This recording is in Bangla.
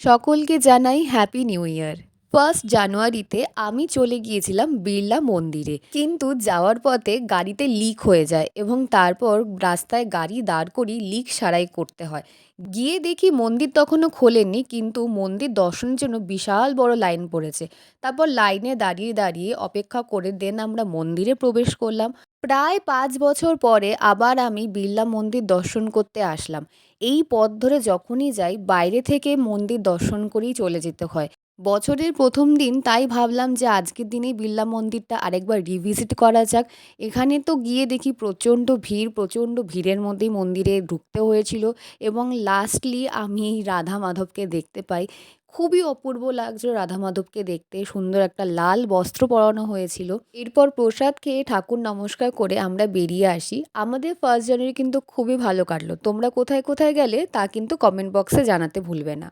সকলকে জানাই হ্যাপি নিউ ইয়ার। 1 জানুয়ারিতে আমি চলে গিয়েছিলাম বিড়লা মন্দিরে, কিন্তু যাওয়ার পথে গাড়িতে লিক হয়ে যায় এবং তারপর রাস্তায় গাড়ি দাঁড় করিয়ে লিক সারাই করতে হয়। গিয়ে দেখি মন্দির তখনও খোলেনি, কিন্তু মন্দির দর্শনের জন্য বিশাল বড় লাইন পড়েছে। তারপর লাইনে দাঁড়িয়ে দাঁড়িয়ে অপেক্ষা করে দেন আমরা মন্দিরে প্রবেশ করলাম। প্রায় 5 বছর পরে আবার আমি বিড়লা মন্দির দর্শন করতে আসলাম। এই পথ ধরে যখনই যাই বাইরে থেকে মন্দির দর্শন করেই চলে যেতে হয়। বছরের প্রথম দিন, তাই ভাবলাম যে আজকের দিনেই বিড়লা মন্দিরটা আরেকবার রিভিজিট করা যাক। এখানে তো গিয়ে দেখি প্রচণ্ড ভিড়, প্রচণ্ড ভিড়ের মধ্যেই মন্দিরে ঢুকতে হয়েছিল এবং লাস্টলি আমি এই রাধা মাধবকে দেখতে পাই। খুবই অপূর্ব লাগছিল রাধা মাধবকে দেখতে, সুন্দর একটা লাল বস্ত্র পরানো হয়েছিল। এরপর প্রসাদ খেয়ে ঠাকুর নমস্কার করে আমরা বেরিয়ে আসি। আমাদের 1 জানুয়ারি কিন্তু খুবই ভালো কাটলো। তোমরা কোথায় কোথায় গেলে তা কিন্তু কমেন্ট বক্সে জানাতে ভুলবে না।